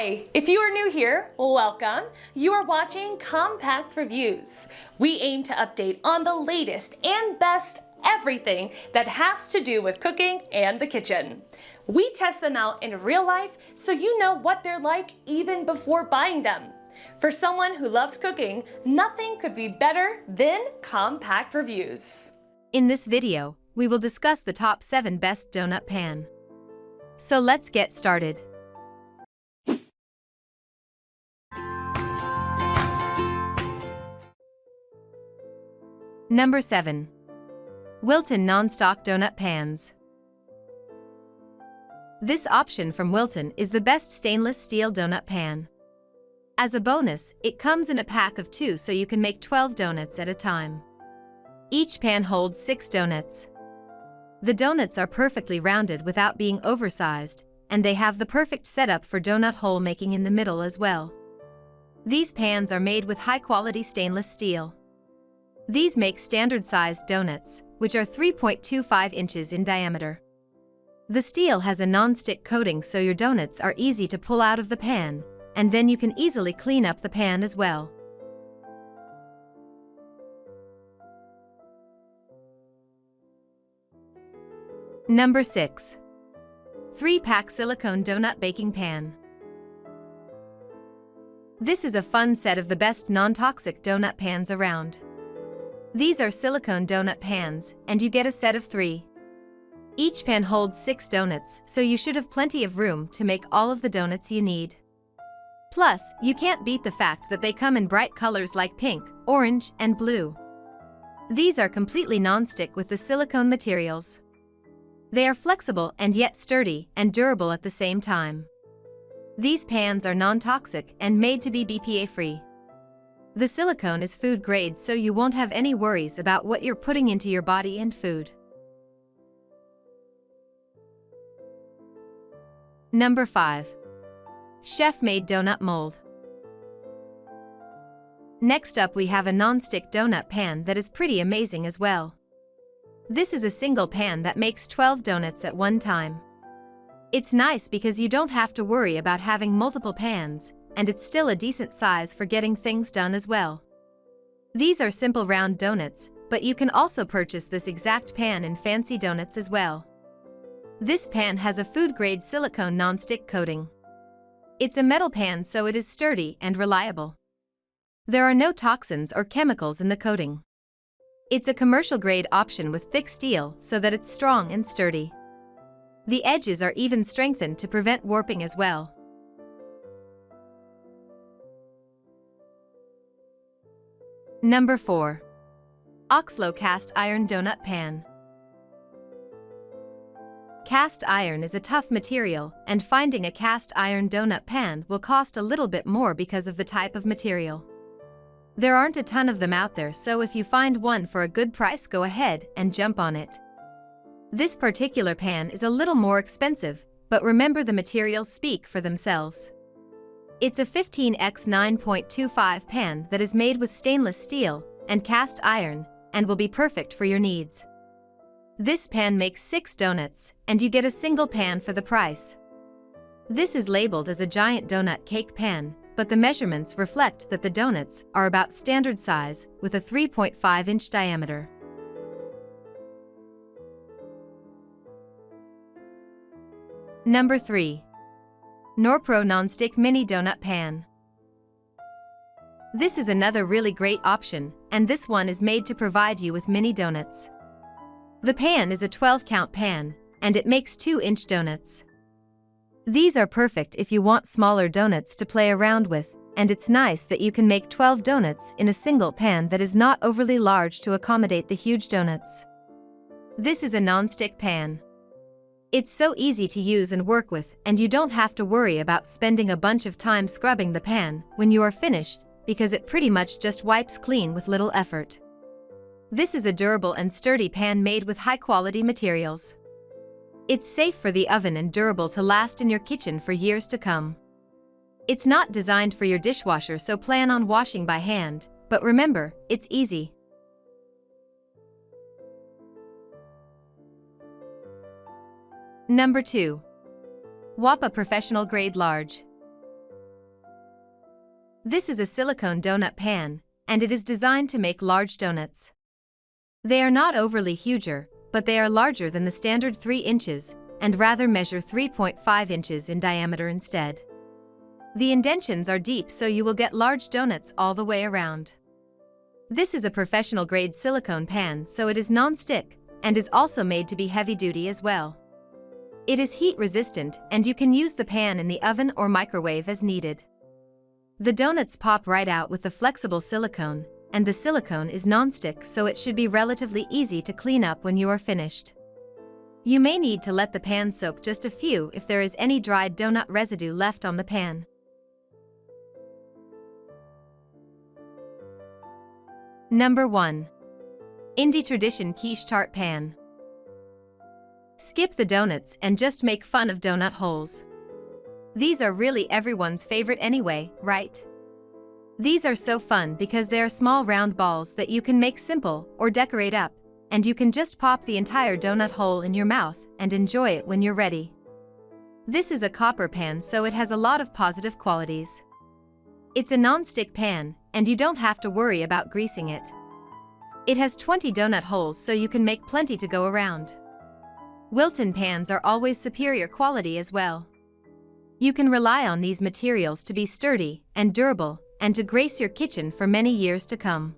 Hi! If you are new here, welcome. You are watching Compact Reviews. We aim to update on the latest and best everything that has to do with cooking and the kitchen. We test them out in real life so you know what they're like even before buying them. For someone who loves cooking, nothing could be better than Compact Reviews. In this video, we will discuss the top 7 best donut pan. So let's get started. Number 7. Wilton Nonstick Donut Pans. This option from Wilton is the best stainless steel donut pan. As a bonus, it comes in a pack of 2 so you can make 12 donuts at a time. Each pan holds 6 donuts. The donuts are perfectly rounded without being oversized, and they have the perfect setup for donut hole making in the middle as well. These pans are made with high-quality stainless steel. These make standard-sized donuts, which are 3.25 inches in diameter. The steel has a non-stick coating so your donuts are easy to pull out of the pan, and then you can easily clean up the pan as well. Number 6. 3-pack Silicone Donut Baking Pan. This is a fun set of the best non-toxic donut pans around. These are silicone donut pans, and you get a set of 3. Each pan holds 6 donuts, so you should have plenty of room to make all of the donuts you need. Plus, you can't beat the fact that they come in bright colors like pink, orange, and blue. These are completely non-stick with the silicone materials. They are flexible and yet sturdy and durable at the same time. These pans are non-toxic and made to be BPA-free. The silicone is food grade so you won't have any worries about what you're putting into your body and food. Number 5. CHEFMADE Donut Mold. Next up we have a non-stick donut pan that is pretty amazing as well. This is a single pan that makes 12 donuts at one time. It's nice because you don't have to worry about having multiple pans, and it's still a decent size for getting things done as well. These are simple round donuts, but you can also purchase this exact pan in fancy donuts as well. This pan has a food-grade silicone non-stick coating. It's a metal pan so it is sturdy and reliable. There are no toxins or chemicals in the coating. It's a commercial-grade option with thick steel so that it's strong and sturdy. The edges are even strengthened to prevent warping as well. Number 4. Oxlow Cast Iron Donut Pan. Cast iron is a tough material, and finding a cast iron donut pan will cost a little bit more because of the type of material. There aren't a ton of them out there, so if you find one for a good price, go ahead and jump on it. This particular pan is a little more expensive, but remember the materials speak for themselves. It's a 15x 9.25 pan that is made with stainless steel and cast iron and will be perfect for your needs. This pan makes 6 donuts, and you get a single pan for the price. This is labeled as a giant donut cake pan, but the measurements reflect that the donuts are about standard size with a 3.5-inch diameter. Number 3. Norpro Nonstick Mini Donut Pan. This is another really great option, and this one is made to provide you with mini donuts. The pan is a 12-count pan, and it makes 2-inch donuts. These are perfect if you want smaller donuts to play around with, and it's nice that you can make 12 donuts in a single pan that is not overly large to accommodate the huge donuts. This is a non-stick pan. It's so easy to use and work with, and you don't have to worry about spending a bunch of time scrubbing the pan when you are finished, because it pretty much just wipes clean with little effort. This is a durable and sturdy pan made with high-quality materials. It's safe for the oven and durable to last in your kitchen for years to come. It's not designed for your dishwasher, so plan on washing by hand, but remember, it's easy. Number 2. Wappa Professional Grade Large. This is a silicone donut pan, and it is designed to make large donuts. They are not overly huger, but they are larger than the standard 3 inches, and rather measure 3.5 inches in diameter instead. The indentions are deep so you will get large donuts all the way around. This is a professional-grade silicone pan, so it is non-stick, and is also made to be heavy-duty as well. It is heat-resistant, and you can use the pan in the oven or microwave as needed. The donuts pop right out with the flexible silicone, and the silicone is non-stick, so it should be relatively easy to clean up when you are finished. You may need to let the pan soak just a few if there is any dried donut residue left on the pan. Number 1. Indie Tradition Quiche Tart Pan. Skip the donuts and just make fun of donut holes. These are really everyone's favorite anyway, right? These are so fun because they are small round balls that you can make simple or decorate up, and you can just pop the entire donut hole in your mouth and enjoy it when you're ready. This is a copper pan, so it has a lot of positive qualities. It's a non-stick pan, and you don't have to worry about greasing it. It has 20 donut holes, so you can make plenty to go around. Wilton pans are always superior quality as well. You can rely on these materials to be sturdy and durable and to grace your kitchen for many years to come.